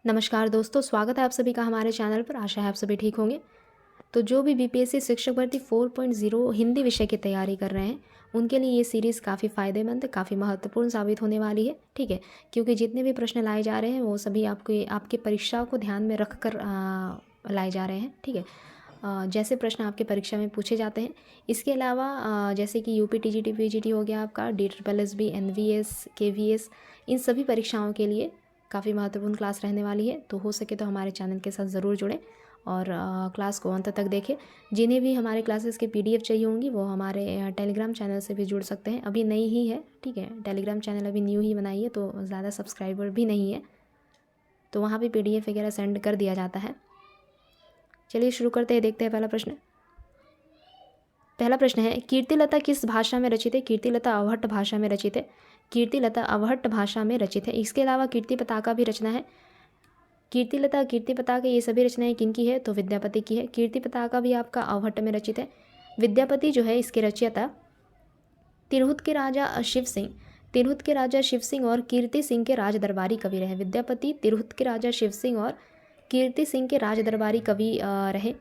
नमस्कार दोस्तों, स्वागत है आप सभी का हमारे चैनल पर। आशा है आप सभी ठीक होंगे। तो जो भी बीपीएससी शिक्षक भर्ती 4.0 हिंदी विषय की तैयारी कर रहे हैं उनके लिए ये सीरीज़ काफ़ी फ़ायदेमंद, काफ़ी महत्वपूर्ण साबित होने वाली है। ठीक है, क्योंकि जितने भी प्रश्न लाए जा रहे हैं वो सभी आपके परीक्षा को ध्यान में रख कर लाए जा रहे हैं। ठीक है, जैसे प्रश्न आपके परीक्षा में पूछे जाते हैं। इसके अलावा जैसे कि यूपी टीजीटी पीजीटी हो गया आपका, DSSB, NVS, KVS, इन सभी परीक्षाओं के लिए काफ़ी महत्वपूर्ण क्लास रहने वाली है। तो हो सके तो हमारे चैनल के साथ ज़रूर जुड़ें और क्लास को अंत तक देखें। जिन्हें भी हमारे क्लासेस के PDF चाहिए होंगी वो हमारे टेलीग्राम चैनल से भी जुड़ सकते हैं। अभी नई ही है, ठीक है, टेलीग्राम चैनल अभी न्यू ही बनाई है तो ज़्यादा सब्सक्राइबर भी नहीं है, तो वहाँ भी PDF वगैरह सेंड कर दिया जाता है। चलिए शुरू करते हैं, देखते हैं पहला प्रश्न है, कीर्तिलता किस भाषा में रचित है? कीर्तिलता अवहट्ट भाषा में रचित है। कीर्तिलता अवहट्ट भाषा में रचित है। इसके अलावा कीर्ति पताका भी रचना है। कीर्तिलता, कीर्ति पताका, ये सभी रचनाएं किनकी है? तो विद्यापति की है। कीर्ति पताका भी आपका अवहट्ट में रचित है। विद्यापति जो है इसके रचयिता तिरहुत के राजा शिव सिंह, तिरहुत के राजा शिव सिंह और कीर्ति सिंह के राज दरबारी कवि रहे। विद्यापति तिरहुत के राजा शिव सिंह और कीर्ति सिंह के राज दरबारी कवि रहे।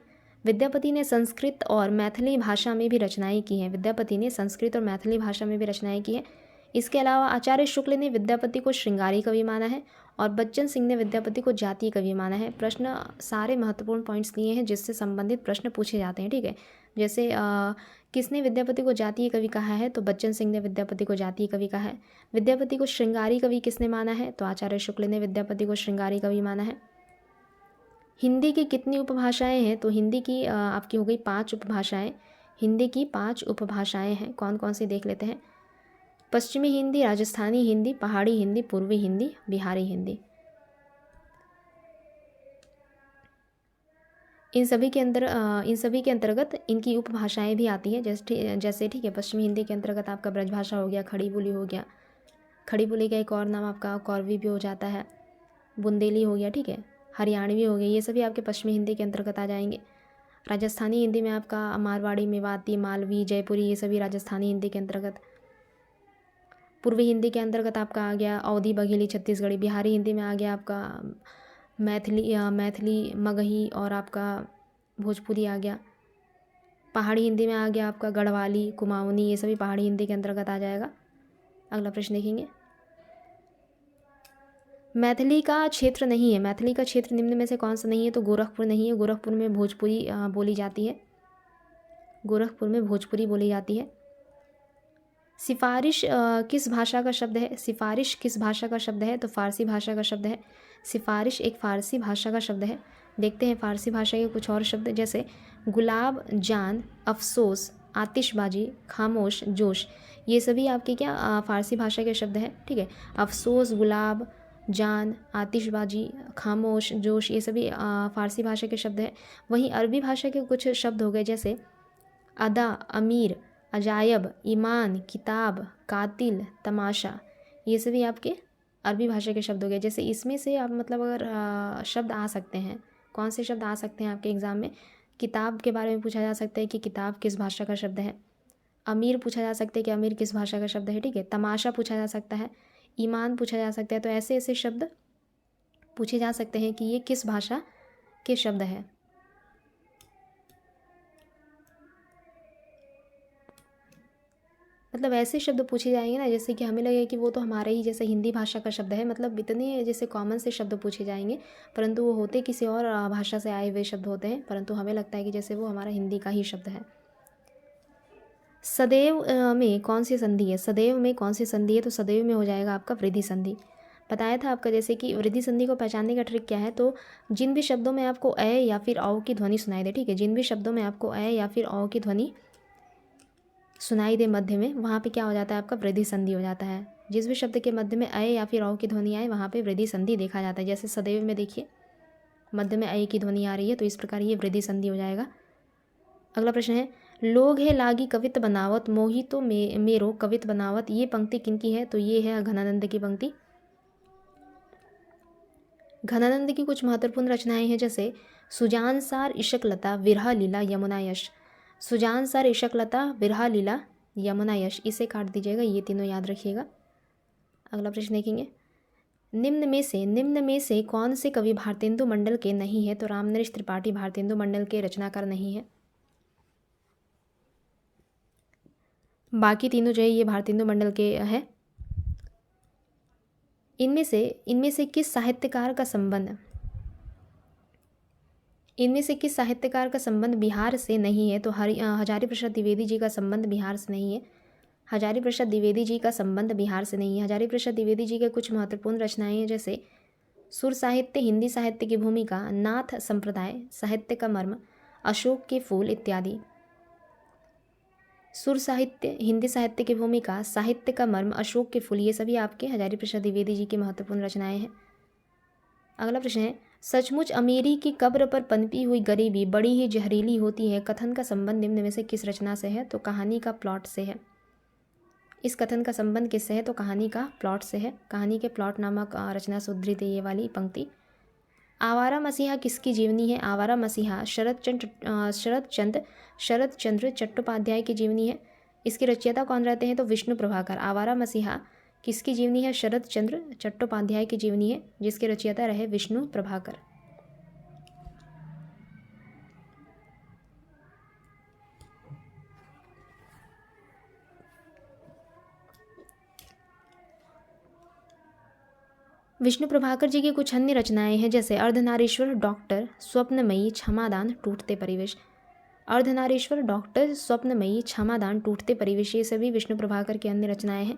विद्यापति ने संस्कृत और मैथिली भाषा में भी रचनाएं की हैं। विद्यापति ने संस्कृत और मैथिली भाषा में भी रचनाएं की हैं। इसके अलावा आचार्य शुक्ल ने विद्यापति को श्रृंगारी कवि माना है और बच्चन सिंह ने विद्यापति को जातीय कवि माना है। प्रश्न सारे महत्वपूर्ण पॉइंट्स लिए हैं जिससे संबंधित प्रश्न पूछे जाते हैं। ठीक है, जैसे किसने विद्यापति को जातीय कवि कहा है? तो बच्चन सिंह ने विद्यापति को जातीय कवि कहा है। विद्यापति को श्रृंगारी कवि किसने माना है? तो आचार्य शुक्ल ने विद्यापति को श्रृंगारी कवि माना है। हिंदी की कितनी उपभाषाएं हैं? तो हिंदी की आपकी हो गई 5 उपभाषाएं। हिंदी की 5 उपभाषाएं हैं। कौन कौन सी देख लेते हैं? पश्चिमी हिंदी, राजस्थानी हिंदी, पहाड़ी हिंदी, पूर्वी हिंदी, बिहारी हिंदी। इन सभी के अंतर्गत इनकी उपभाषाएं भी आती हैं। जैसे ठीक है, पश्चिमी हिंदी के अंतर्गत आपका ब्रजभाषा हो गया, खड़ी बोली हो गया। खड़ी बोली का एक और नाम आपका कौरवी भी हो जाता है। बुंदेली हो गया, ठीक है, हरियाणवी हो गया, ये सभी आपके पश्चिमी हिंदी के अंतर्गत आ जाएंगे। राजस्थानी हिंदी में आपका मारवाड़ी, मेवाती, मालवी, जयपुरी, ये सभी राजस्थानी हिंदी के अंतर्गत। पूर्वी हिंदी के अंतर्गत आपका आ गया अवधी, बघेली, छत्तीसगढ़ी। बिहारी हिंदी में आ गया आपका मैथिली, मगही और आपका भोजपुरी आ गया। पहाड़ी हिंदी में आ गया आपका गढ़वाली, कुमाऊनी, ये सभी पहाड़ी हिंदी के अंतर्गत आ जाएगा। अगला प्रश्न देखेंगे, मैथिली का क्षेत्र नहीं है। मैथिली का क्षेत्र निम्न में से कौन सा नहीं है? तो गोरखपुर नहीं है। गोरखपुर में भोजपुरी बोली जाती है। गोरखपुर में भोजपुरी बोली जाती है। सिफारिश किस भाषा का शब्द है? सिफारिश किस भाषा का शब्द है? तो फारसी भाषा का शब्द है। सिफारिश एक फारसी भाषा का शब्द है। देखते हैं फारसी भाषा के कुछ और शब्द, जैसे गुलाब, जान, अफसोस, आतिशबाजी, खामोश, जोश, ये सभी आपके क्या फारसी भाषा के शब्द हैं। ठीक है, अफसोस, गुलाब, जान, आतिशबाजी, खामोश, जोश, ये सभी फारसी भाषा के शब्द हैं। वहीं अरबी भाषा के कुछ शब्द हो गए, जैसे अदा, अमीर, अजायब, ईमान, किताब, कातिल, तमाशा, ये सभी आपके अरबी भाषा के शब्द हो गए। जैसे इसमें से आप मतलब अगर शब्द आ सकते हैं, कौन से शब्द आ सकते हैं आपके एग्ज़ाम में? किताब के बारे में पूछा जा सकता है कि किताब किस भाषा का शब्द है। अमीर पूछा जा सकता है कि अमीर किस भाषा का शब्द है। ठीक है, तमाशा पूछा जा सकता है, ईमान पूछा जा सकता है। तो ऐसे ऐसे शब्द पूछे जा सकते हैं कि ये किस भाषा के शब्द है। मतलब ऐसे शब्द पूछे जाएंगे ना जैसे कि हमें लगे कि वो तो हमारे ही जैसे हिंदी भाषा का शब्द है। मतलब इतने जैसे कॉमन से शब्द पूछे जाएंगे, परंतु वो होते किसी और भाषा से आए हुए शब्द होते हैं, परंतु हमें लगता है कि जैसे वो हमारा हिंदी का ही शब्द है। सदैव में कौन सी संधि है? सदैव में कौन सी संधि है? तो सदैव में हो जाएगा आपका वृद्धि संधि। बताया था आपका जैसे कि वृद्धि संधि को पहचानने का ट्रिक क्या है? तो जिन भी शब्दों में आपको अ या फिर औ की ध्वनि सुनाई दे, ठीक है, जिन भी शब्दों में आपको अ या फिर औ की ध्वनि सुनाई दे मध्य में, वहाँ पे क्या हो जाता है? आपका वृद्धि संधि हो जाता है। जिस भी शब्द के मध्य में अ या फिर औ की ध्वनि आए वहाँ पे वृद्धि संधि देखा जाता है। जैसे सदैव में देखिए मध्य में अ की ध्वनि आ रही है, तो इस प्रकार ये वृद्धि संधि हो जाएगा। अगला प्रश्न है, लोग है लागी कवित बनावत, मोही तो मेरो कवित बनावत, ये पंक्ति किनकी है? तो ये है घनानंद की पंक्ति। घनानंद की कुछ महत्वपूर्ण रचनाएं हैं, जैसे सुजान सार, इशक लता, विरह लीला, यमुना यश। सुजान सार, इशक लता, विरह लीला, यमुना यश, इसे काट दीजिएगा, ये तीनों याद रखिएगा। अगला प्रश्न देखेंगे, निम्न में से कौन से कवि भारतेंदु मंडल के नहीं है? तो रामनरेश त्रिपाठी भारतेंदु मंडल के रचनाकार नहीं है। बाकी तीनों जो है ये भारतेंदु मंडल के है। इनमें से किस साहित्यकार का संबंध बिहार से नहीं है? तो हजारी प्रसाद द्विवेदी जी का संबंध बिहार से नहीं है। हजारी प्रसाद द्विवेदी जी का संबंध बिहार से नहीं है। हजारी प्रसाद द्विवेदी जी के कुछ महत्वपूर्ण रचनाएं हैं, जैसे सुर साहित्य, हिंदी साहित्य की भूमिका, नाथ संप्रदाय, साहित्य का मर्म, अशोक के फूल इत्यादि। सुर साहित्य, हिंदी साहित्य की भूमिका, साहित्य का मर्म, अशोक के फूल, ये सभी आपके हजारी प्रसाद द्विवेदी जी की महत्वपूर्ण रचनाएं हैं। अगला प्रश्न है, सचमुच अमीरी की कब्र पर पनपी हुई गरीबी बड़ी ही जहरीली होती है, कथन का संबंध निम्न में से किस रचना से है? तो कहानी का प्लॉट से है। इस कथन का संबंध किससे है? तो कहानी का प्लॉट से है। कहानी के प्लॉट नामक रचना से उद्धृत है ये वाली पंक्ति। आवारा मसीहा किसकी जीवनी है? आवारा मसीहा शरद चंद्र चट्टोपाध्याय की जीवनी है। इसके रचयिता कौन रहते हैं? तो विष्णु प्रभाकर। आवारा मसीहा किसकी जीवनी है? शरद चंद्र चट्टोपाध्याय की जीवनी है, जिसके रचयिता रहे विष्णु प्रभाकर। विष्णु प्रभाकर जी की कुछ अन्य रचनाएं हैं, जैसे अर्धनारीश्वर, डॉक्टर, स्वप्नमयी, क्षमादान, टूटते परिवेश। अर्धनारीश्वर, डॉक्टर, स्वप्नमयी, क्षमादान, टूटते परिवेश, ये सभी विष्णु प्रभाकर की अन्य रचनाएं हैं।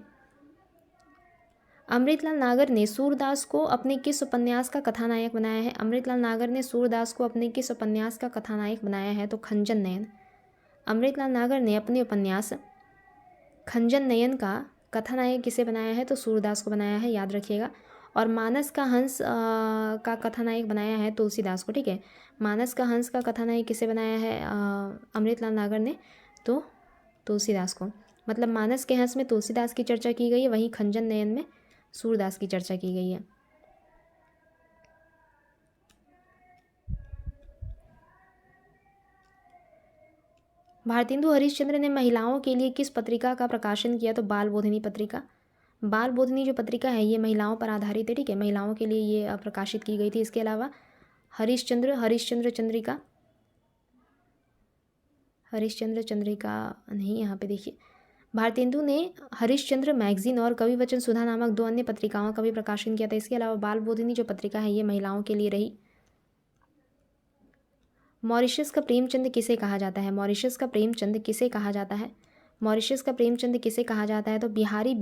अमृतलाल नागर ने सूरदास को अपने किस उपन्यास का कथानायक बनाया है? अमृतलाल नागर ने सूरदास को अपने किस उपन्यास का कथानायक बनाया है? तो खंजन नयन। अमृतलाल नागर ने अपने उपन्यास खंजन नयन का कथानायक किसे बनाया है? तो सूरदास को बनाया है, याद रखिएगा। और मानस का हंस का कथानायक बनाया है तुलसीदास को, ठीक है। मानस का हंस का कथानायक किसे बनाया है अमृतलाल नागर ने? तो तुलसीदास को। मतलब मानस के हंस में तुलसीदास की चर्चा की गई है, वहीं खंजन नयन में सूरदास की चर्चा की गई है। भारतेंदु हरिश्चंद्र ने महिलाओं के लिए किस पत्रिका का प्रकाशन किया? तो बाल बोधिनी पत्रिका। बाल बोधिनी जो पत्रिका है ये महिलाओं पर आधारित है, ठीक है। महिलाओं के लिए ये प्रकाशित की गई थी। इसके अलावा हरिश्चंद्र चंद्रिका नहीं, यहाँ पे देखिए, भारतेंदु ने हरिश्चंद्र मैगजीन और कवि वचन सुधा नामक 2 अन्य पत्रिकाओं का भी प्रकाशन किया था। इसके अलावा बाल बोधिनी जो पत्रिका है ये महिलाओं के लिए रही। मॉरिशस का प्रेमचंद किसे कहा जाता है? मॉरिशस का प्रेमचंद किसे कहा जाता है? मॉरिशस का प्रेमचंद किसे कहा जाता है? तो बिहारी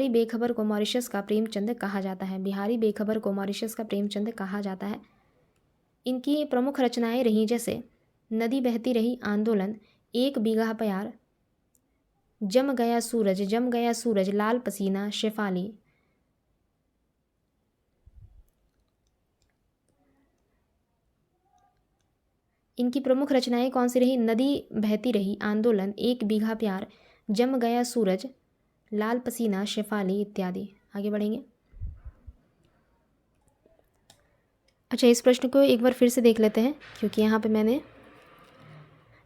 बेखबर को मॉरिशस का प्रेमचंद कहा जाता है। बिहारी बेखबर को मॉरिशस का प्रेमचंद कहा जाता है। इनकी प्रमुख रचनाएं रहीं, जैसे नदी बहती रही, आंदोलन, एक बीघा प्यार, जम गया सूरज, लाल पसीना, शेफाली। इनकी प्रमुख रचनाएं कौन सी रही? नदी बहती रही, आंदोलन, एक बीघा प्यार, जम गया सूरज, लाल पसीना, शेफाली इत्यादि। आगे बढ़ेंगे। अच्छा, इस प्रश्न को एक बार फिर से देख लेते हैं, क्योंकि यहाँ पे मैंने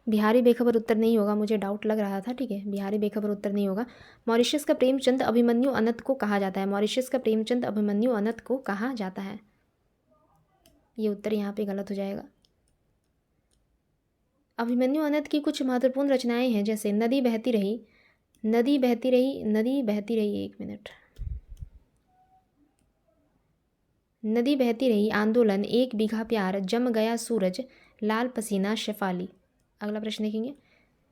बिहारी बेखबर उत्तर नहीं होगा, मुझे डाउट लग रहा था, ठीक है। बिहारी बेखबर उत्तर नहीं होगा। मॉरिशस का प्रेमचंद अभिमन्यु अनंत को कहा जाता है। मॉरिशस का प्रेमचंद अभिमन्यु अनंत को कहा जाता है। ये उत्तर यहाँ पे गलत हो जाएगा। अभिमन्यु अनंत की कुछ महत्वपूर्ण रचनाएं हैं, जैसे नदी बहती रही, एक मिनट, नदी बहती रही, आंदोलन, एक बीघा प्यार, जम गया सूरज, लाल पसीना, शेफाली। अगला प्रश्न देखेंगे।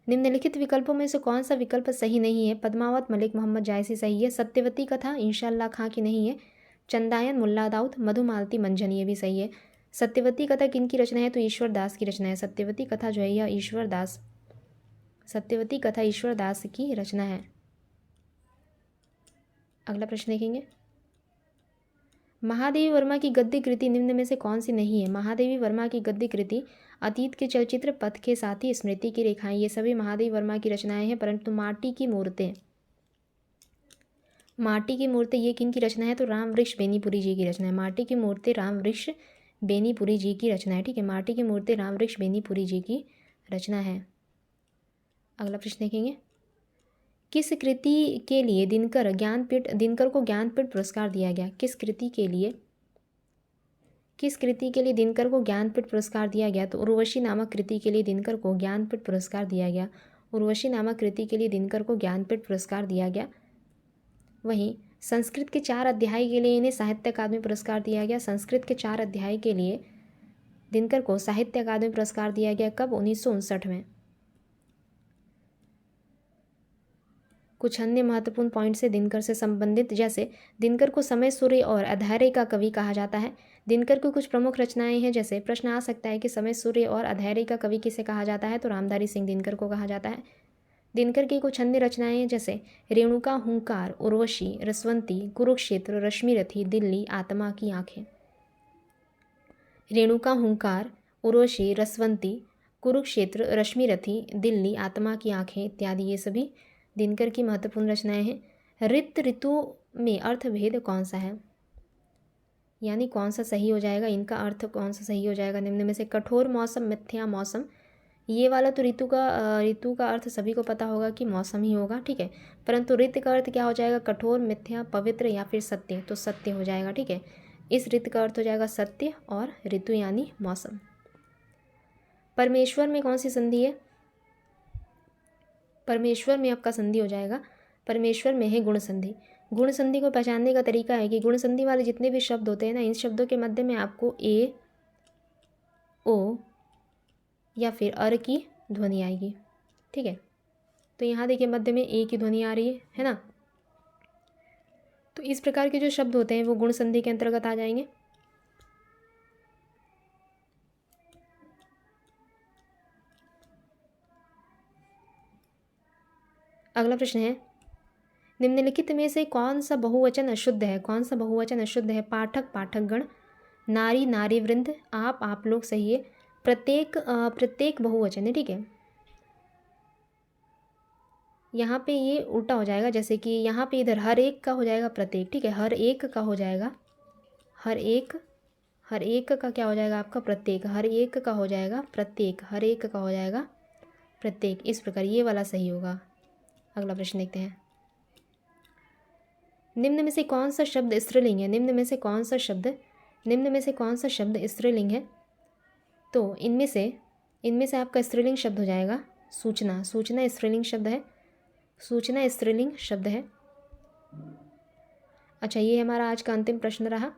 निम्नलिखित विकल्पों में से कौन सा विकल्प सही नहीं है? पद्मावत मलिक मोहम्मद जायसी सही है। सत्यवती कथा इंशाअल्लाह खां की नहीं है। चंदायन मुल्ला दाऊद, मधुमालती मंझन, ये भी सही है। सत्यवती कथा किनकी रचना है? तो ईश्वर दास की रचना है। सत्यवती कथा जो है यह सत्यवती कथा ईश्वर दास की रचना है। अगला प्रश्न देखेंगे। महादेवी वर्मा की गद्य कृति निम्न में से कौन सी नहीं है? महादेवी वर्मा की गद्य कृति अतीत के चलचित्र, पथ के साथी, स्मृति की रेखाएं, ये सभी महादेवी वर्मा की रचनाएं हैं। परंतु माटी की मूर्तें ये किन की रचना है? तो राम वृक्ष बेनीपुरी जी की रचना है। माटी की मूर्तें राम वृक्ष बेनीपुरी जी की रचना है, ठीक है। माटी की मूर्तें राम वृक्ष बेनीपुरी जी की रचना है। अगला प्रश्न देखेंगे। किस कृति के लिए दिनकर को ज्ञानपीठ पुरस्कार दिया गया? किस कृति के लिए दिनकर को ज्ञानपीठ पुरस्कार दिया गया? तो उर्वशी नामक कृति के लिए दिनकर को ज्ञानपीठ पुरस्कार दिया गया। उर्वशी नामक कृति के लिए दिनकर को ज्ञानपीठ पुरस्कार दिया गया। वहीं संस्कृत के 4 अध्याय के लिए इन्हें साहित्य अकादमी पुरस्कार दिया गया। संस्कृत के 4 अध्याय के लिए दिनकर को साहित्य अकादमी पुरस्कार दिया गया। कब? 1959 में। कुछ अन्य महत्वपूर्ण पॉइंट से दिनकर से संबंधित, जैसे दिनकर को समय सूर्य और अधैर्य का कवि कहा जाता है। दिनकर की कुछ प्रमुख रचनाएं हैं, जैसे प्रश्न आ सकता है कि समय सूर्य और अधैर्य का कवि किसे कहा जाता है? तो रामधारी सिंह दिनकर को कहा जाता है। दिनकर की कुछ अन्य रचनाएं हैं, जैसे रेणुका, हुंकार, उर्वशी, रसवंती, कुरुक्षेत्र, रश्मिरथी, दिल्ली, आत्मा की आंखें। रेणुका, हुंकार, उर्वशी, रसवंती, कुरुक्षेत्र, रश्मिरथी, दिल्ली, आत्मा की आंखें इत्यादि ये सभी दिनकर की महत्वपूर्ण रचनाएं हैं। ऋतु में अर्थभेद कौन सा है, यानी कौन सा सही हो जाएगा, इनका अर्थ कौन सा सही हो जाएगा? निम्न में से कठोर मौसम, मिथ्या मौसम। ये वाला तो ऋतु का अर्थ सभी को पता होगा कि मौसम ही होगा, ठीक है। परंतु ऋतु का अर्थ क्या हो जाएगा? कठोर, मिथ्या, पवित्र या फिर सत्य। तो सत्य हो जाएगा, ठीक है। इस ऋतु का अर्थ हो जाएगा सत्य और ऋतु यानी मौसम। परमेश्वर में कौन सी संधि है? परमेश्वर में आपका संधि हो जाएगा, परमेश्वर में है गुण संधि। गुण संधि को पहचानने का तरीका है कि गुण संधि वाले जितने भी शब्द होते हैं ना, इन शब्दों के मध्य में आपको ए, ओ या फिर अर की ध्वनि आएगी, ठीक है। तो यहाँ देखिए मध्य में ए की ध्वनि आ रही है ना। तो इस प्रकार के जो शब्द होते हैं वो गुण संधि के अंतर्गत आ जाएंगे। अगला प्रश्न है, निम्नलिखित में से कौन सा बहुवचन अशुद्ध है? कौन सा बहुवचन अशुद्ध है? पाठक, पाठकगण, नारी, नारीवृंद, आप लोग सही है। प्रत्येक बहुवचन है, ठीक है। यहाँ पे ये उल्टा हो जाएगा, जैसे कि यहाँ पे इधर हर एक का हो जाएगा प्रत्येक, ठीक है। हर एक का हो जाएगा हर एक का क्या हो जाएगा आपका? प्रत्येक। हर एक का हो जाएगा प्रत्येक, हर एक का हो जाएगा प्रत्येक। इस प्रकार ये वाला सही होगा। अगला प्रश्न देखते हैं, निम्न में से कौन सा शब्द स्त्रीलिंग है? निम्न में से कौन सा शब्द स्त्रीलिंग है? तो इनमें से आपका स्त्रीलिंग शब्द हो जाएगा सूचना। सूचना स्त्रीलिंग शब्द है, सूचना स्त्रीलिंग शब्द है। अच्छा, ये हमारा आज का अंतिम प्रश्न रहा।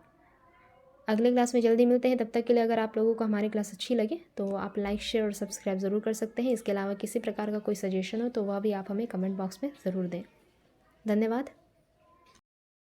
अगले क्लास में जल्दी मिलते हैं। तब तक के लिए अगर आप लोगों को हमारी क्लास अच्छी लगे तो आप लाइक, शेयर और सब्सक्राइब ज़रूर कर सकते हैं। इसके अलावा किसी प्रकार का कोई सजेशन हो तो वह भी आप हमें कमेंट बॉक्स में ज़रूर दें। धन्यवाद।